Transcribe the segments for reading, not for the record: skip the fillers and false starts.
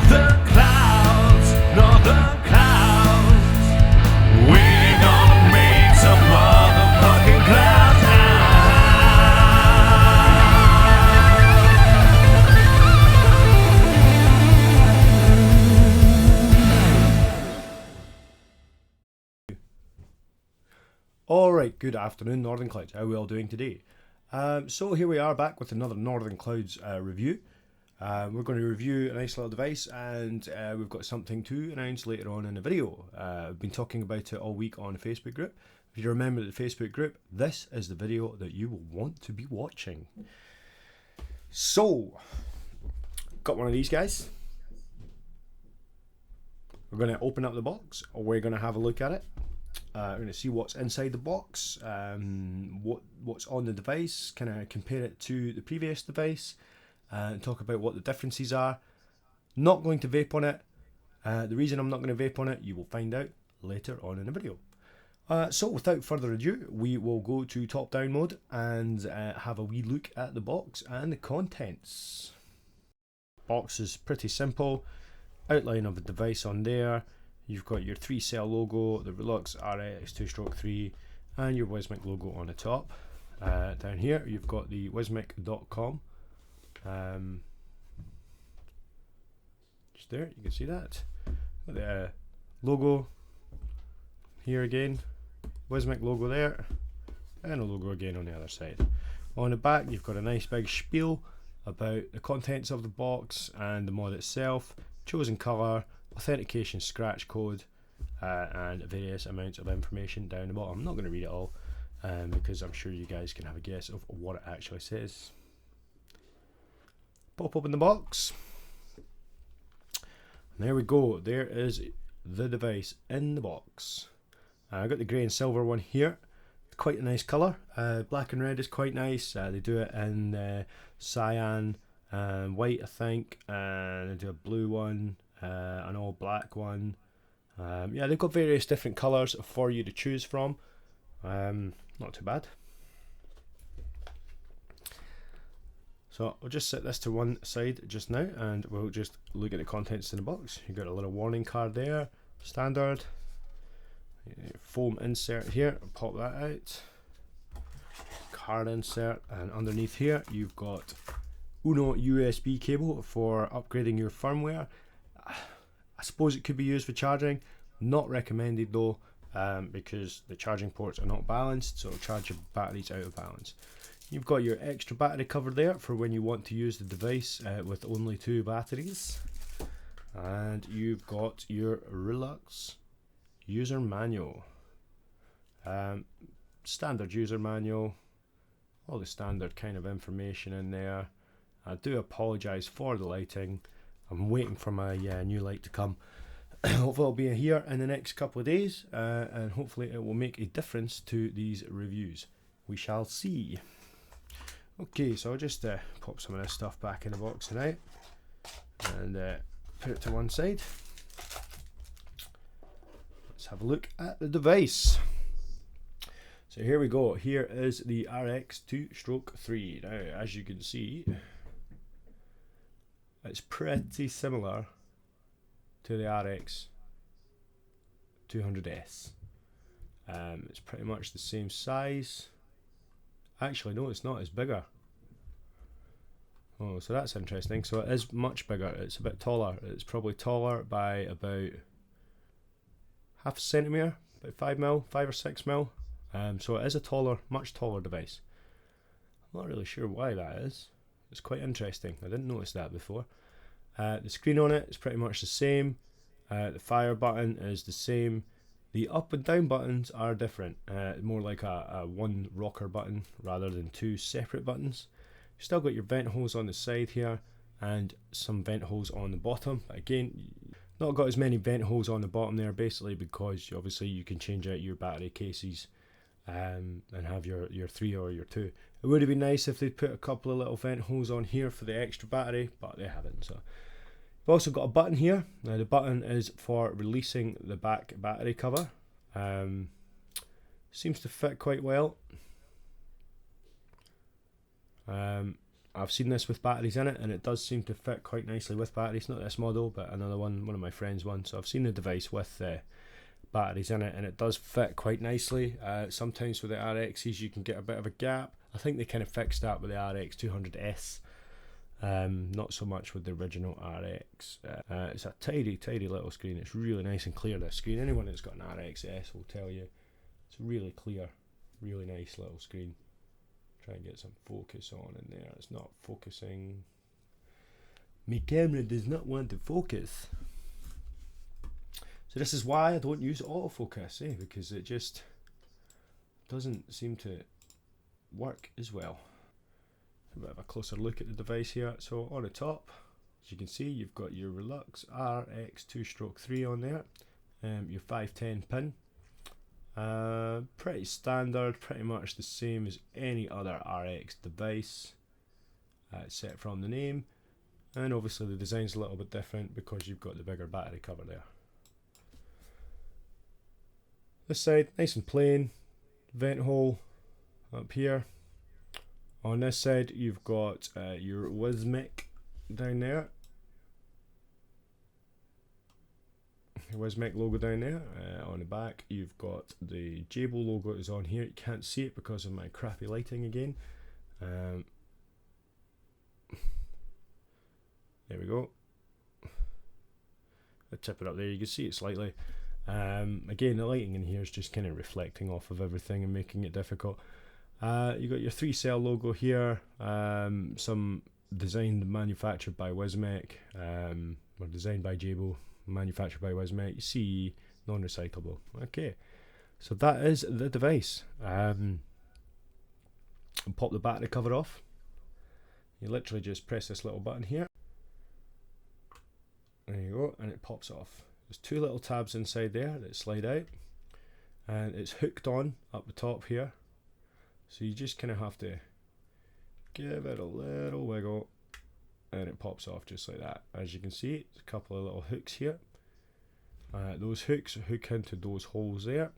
Northern clouds, northern clouds. We're gonna make some motherfucking clouds now. Alright, good afternoon Northern Clouds, how are we all doing today? So here we are back with another Northern Clouds review. We're going to review a nice little device, and we've got something to announce later on in the video. I've been talking about it all week on the Facebook group. If you remember the Facebook group, this is the video that you will want to be watching. So, got one of these guys. We're going to open up the box, we're going to have a look at it. We're going to see what's inside the box, what's on the device, kind of compare it to the previous device, and talk about what the differences are. Not going to vape on it. The reason I'm not going to vape on it, you will find out later on in the video. So without further ado, we will go to top-down mode and have a wee look at the box and the contents. Box is pretty simple. Outline of the device on there. You've got your 3-cell logo, the Reuleux RX 2/3, and your Wismec logo on the top. Down here, you've got the wismec.com. Just there, you can see that. The logo here again, Wismec logo there, and a logo again on the other side. On the back, you've got a nice big spiel about the contents of the box and the mod itself, chosen colour, authentication scratch code, and various amounts of information down the bottom. I'm not going to read it all because I'm sure you guys can have a guess of what it actually says. Pop open the box, and there we go. There is the device in the box. I've got the grey and silver one here. Quite a nice colour. Black and red is quite nice. They do it in cyan and white, I think, and they do a blue one, an all black one. Yeah, they've got various different colours for you to choose from. Not too bad. So I'll just set this to one side just now, and we'll just look at the contents in the box. You've got a little warning card there, standard. Foam insert here, pop that out. Card insert, and underneath here you've got Uno USB cable for upgrading your firmware. I suppose it could be used for charging. Not recommended though, because the charging ports are not balanced, so it'll charge your batteries out of balance. You've got your extra battery cover there for when you want to use the device with only 2 batteries. And you've got your Reuleux user manual. Standard user manual. All the standard kind of information in there. I do apologise for the lighting. I'm waiting for my new light to come. Hopefully it'll be here in the next couple of days, and hopefully it will make a difference to these reviews. We shall see. Okay, so I'll just pop some of this stuff back in the box tonight and put it to one side. Let's have a look at the device. So here we go. Here is the RX 2/3. Now, as you can see, it's pretty similar to the RX 200S. It's pretty much the same size. Actually, no, it's not. It's bigger. Oh, so that's interesting. So it is much bigger. It's a bit taller. It's probably taller by about half a centimetre, about 5 or 6 mil. So it is a taller, much taller device. I'm not really sure why that is. It's quite interesting. I didn't notice that before. The screen on it is pretty much the same. The fire button is the same. The up and down buttons are different. More like a one rocker button rather than 2 separate buttons. You've still got your vent holes on the side here and some vent holes on the bottom. But again, not got as many vent holes on the bottom there, basically because obviously you can change out your battery cases and have your 3 or your 2. It would have been nice if they'd put a couple of little vent holes on here for the extra battery, but they haven't. So we've also got a button here. Now the button is for releasing the back battery cover. Seems to fit quite well. I've seen this with batteries in it, and it does seem to fit quite nicely with batteries. Not this model, but another one of my friends' one. So I've seen the device with batteries in it, and it does fit quite nicely. Sometimes with the RXs you can get a bit of a gap. I think they kind of fixed that with the RX 200S. Not so much with the original RX. It's a tidy little screen. It's really nice and clear, this screen. Anyone that's got an RXS will tell you it's really clear, really nice little screen. Try and get some focus on in there. It's not focusing. My camera does not want to focus. So this is why I don't use autofocus, because it just doesn't seem to work as well. A bit of a closer look at the device here. So on the top, as you can see, you've got your Relux RX 2/3 on there, your 510 pin. Pretty standard, pretty much the same as any other RX device, except from the name, and obviously the design's a little bit different because you've got the bigger battery cover there. This side, nice and plain, vent hole up here. On this side, you've got your Wismec down there. Wismec logo down there. On the back, you've got the Jabil logo is on here. You can't see it because of my crappy lighting again. There we go. I tip it up there. You can see it slightly. Again, the lighting in here is just kind of reflecting off of everything and making it difficult. You got your 3-cell logo here. Some designed and manufactured by Wismec, or designed by Jabil, manufactured by Wismec. You see, non-recyclable. Okay, so that is the device. Pop the battery cover off. You literally just press this little button here. There you go, and it pops off. There's 2 little tabs inside there that slide out, and it's hooked on up the top here. So you just kind of have to give it a little wiggle, and it pops off just like that. As you can see, there's a couple of little hooks here. Those hooks hook into those holes there,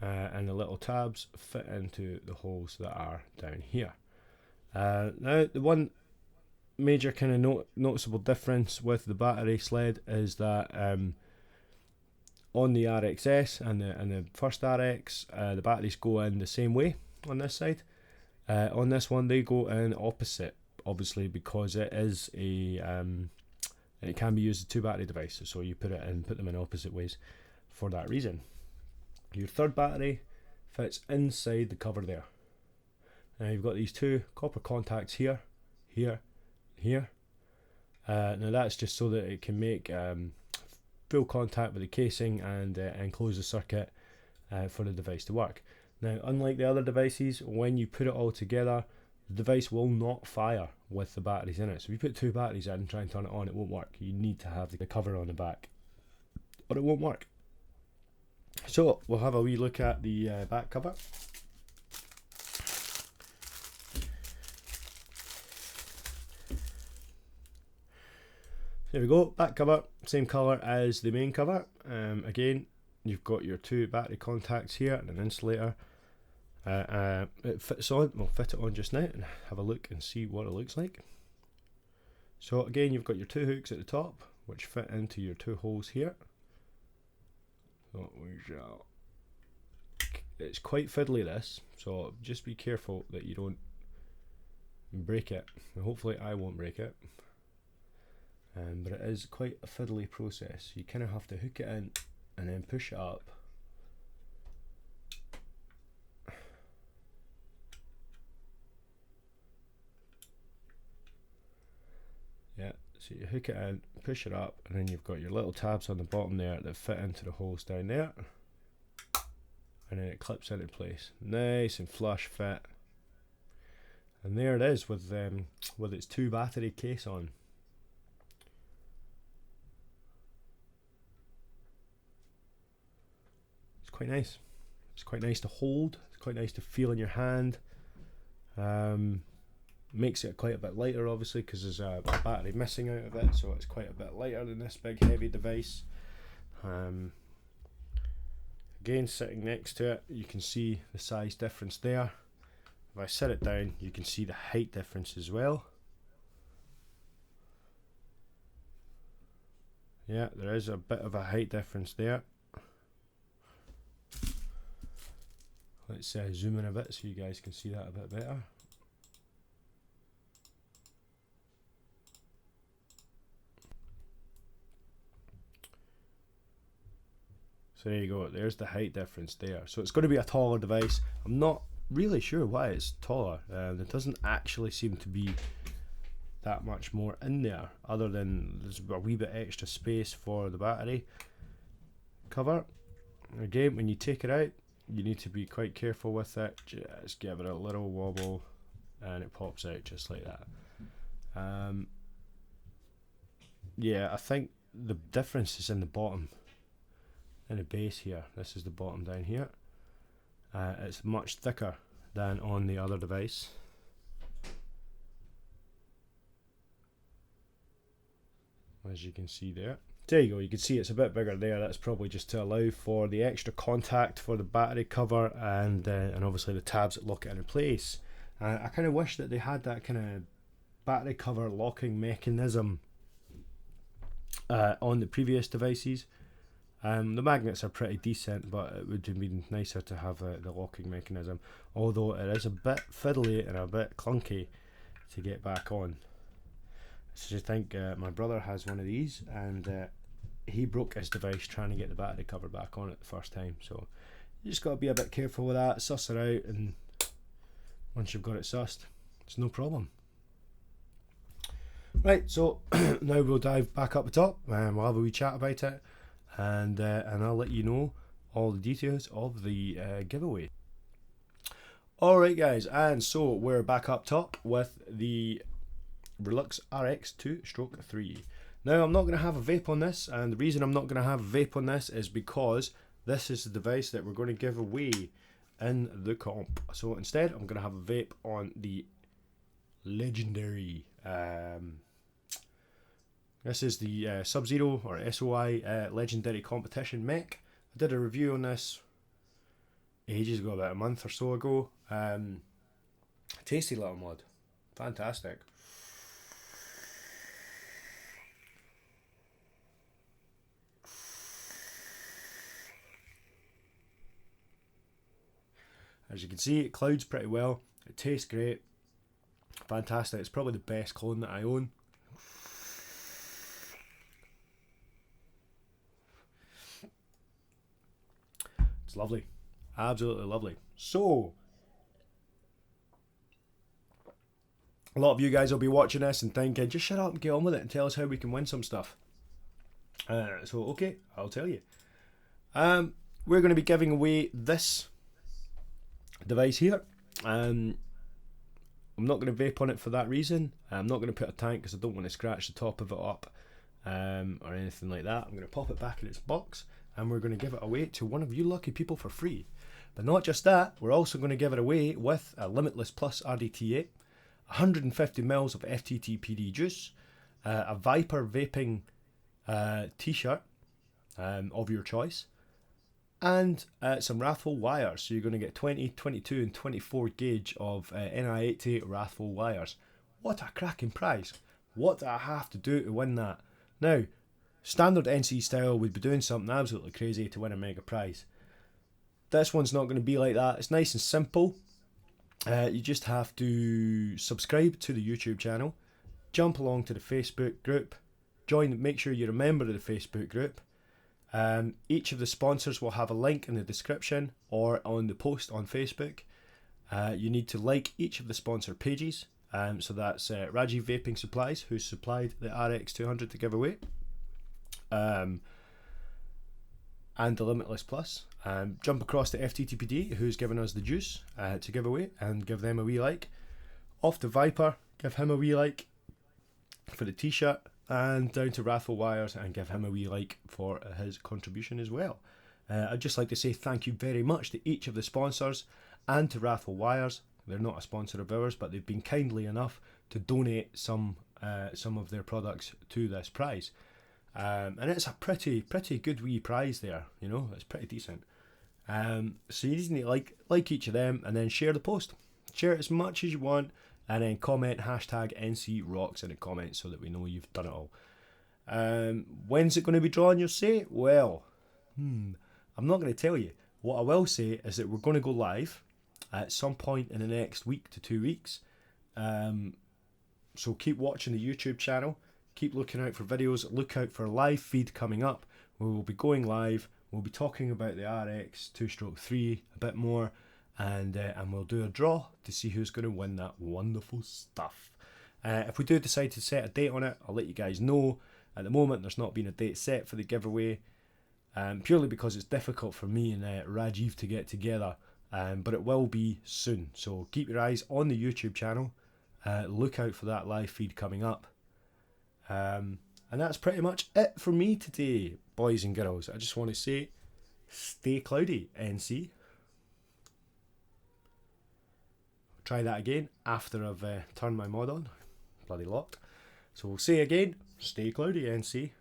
and the little tabs fit into the holes that are down here. Now, the one major kind of noticeable difference with the battery sled is that on the RXS and the first RX, the batteries go in the same way on this side. On this one, they go in opposite, obviously, because it is it can be used as 2 battery devices, so you put them in opposite ways for that reason. Your third battery fits inside the cover there. Now you've got these 2 copper contacts here, here, here. Now that's just so that it can make full contact with the casing and close the circuit for the device to work. Now, unlike the other devices, when you put it all together, the device will not fire with the batteries in it. So if you put 2 batteries in and try and turn it on, it won't work. You need to have the cover on the back, or it won't work. So we'll have a wee look at the back cover. There we go, back cover, same colour as the main cover. Again, you've got your 2 battery contacts here and an insulator. It fits on. We'll fit it on just now and have a look and see what it looks like. So again, you've got your 2 hooks at the top, which fit into your 2 holes here. So we shall. It's quite fiddly, this, so just be careful that you don't break it. And hopefully I won't break it. But it is quite a fiddly process. You kind of have to hook it in and then push it up. Yeah, so you hook it in, push it up, and then you've got your little tabs on the bottom there that fit into the holes down there. And then it clips into place. Nice and flush fit. And there it is with its 2 battery case on. Quite nice. It's quite nice to hold. It's quite nice to feel in your hand. Makes it quite a bit lighter, obviously, because there's a battery missing out of it, so it's quite a bit lighter than this big heavy device. Again, sitting next to it, you can see the size difference there. if I set it down, you can see the height difference as well. Yeah, there is a bit of a height difference there. Let's zoom in a bit so you guys can see that a bit better. So there you go, there's the height difference there. So it's going to be a taller device. I'm not really sure why it's taller. There doesn't actually seem to be that much more in there, other than there's a wee bit extra space for the battery cover. Again, when you take it out, you need to be quite careful with it. Just give it a little wobble and it pops out just like that. Yeah, I think the difference is in the bottom, in the base here. This is the bottom down here. It's much thicker than on the other device. As you can see there. There you go, you can see it's a bit bigger there. That's probably just to allow for the extra contact for the battery cover and obviously the tabs that lock it in place. I kind of wish that they had that kind of battery cover locking mechanism on the previous devices. The magnets are pretty decent, but it would have been nicer to have the locking mechanism, although it is a bit fiddly and a bit clunky to get back on. So I think my brother has one of these, and he broke his device trying to get the battery cover back on it the first time. So you just got to be a bit careful with that, suss it out, and once you've got it sussed, it's no problem. Right, so now we'll dive back up the top and we'll have a wee chat about it, and I'll let you know all the details of the giveaway. Alright guys, and so we're back up top with the Reuleux RX 2/3. Now I'm not going to have a vape on this, and the reason I'm not going to have a vape on this is because this is the device that we're going to give away in the comp. So instead I'm going to have a vape on the legendary this is the Sub-Zero or SOI legendary competition mech. I did a review on this ages ago, about a month or so ago. Tasty little mod, fantastic. As you can see, it clouds pretty well. It tastes great. Fantastic. It's probably the best clone that I own. It's lovely. Absolutely lovely. So, a lot of you guys will be watching this and thinking, just shut up and get on with it and tell us how we can win some stuff. So, okay, I'll tell you. We're going to be giving away this device here. I'm not going to vape on it for that reason. I'm not going to put a tank because I don't want to scratch the top of it up or anything like that. I'm going to pop it back in its box and we're going to give it away to one of you lucky people for free. But not just that, we're also going to give it away with a Limitless Plus RDTA, 150 mils of FTTPD juice, a Viper Vaping t-shirt of your choice, and some Wrathful wires. So you're going to get 20, 22 and 24 gauge of NI88 Wrathful wires. What a cracking prize. What do I have to do to win that? Now, standard NC style would be doing something absolutely crazy to win a mega prize. This one's not going to be like that. It's nice and simple. You just have to subscribe to the YouTube channel, jump along to the Facebook group, make sure you're a member of the Facebook group. Each of the sponsors will have a link in the description or on the post on Facebook. You need to like each of the sponsor pages. So that's Rajeeves Vaping Supplies, who supplied the RX 200 to give away, and the Limitless Plus. Jump across to FTTPD, who's given us the juice to give away, and give them a wee like. Off to Viper, give him a wee like for the t-shirt, and down to Wrathful Wires and give him a wee like for his contribution as well. I'd just like to say thank you very much to each of the sponsors and to Wrathful Wires. They're not a sponsor of ours, but they've been kindly enough to donate some of their products to this prize. And it's a pretty good wee prize there, you know, it's pretty decent. So you just need to like each of them and then share the post. Share it as much as you want, and then comment hashtag NC Rocks in the comments so that we know you've done it all. When's it going to be drawn, you'll say? Well, I'm not going to tell you. What I will say is that we're going to go live at some point in the next week to 2 weeks. So keep watching the YouTube channel. Keep looking out for videos. Look out for a live feed coming up. We will be going live. We'll be talking about the RX 2/3 a bit more. And we'll do a draw to see who's going to win that wonderful stuff. If we do decide to set a date on it, I'll let you guys know. At the moment, there's not been a date set for the giveaway, purely because it's difficult for me and Rajeeves to get together, but it will be soon. So keep your eyes on the YouTube channel. Look out for that live feed coming up. And that's pretty much it for me today, boys and girls. I just want to say, stay cloudy, NC. Try that again after I've turned my mod on. Bloody locked. So we'll say again, stay cloudy, NC.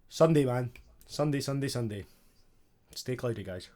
Sunday, man. Sunday. Stay cloudy, guys.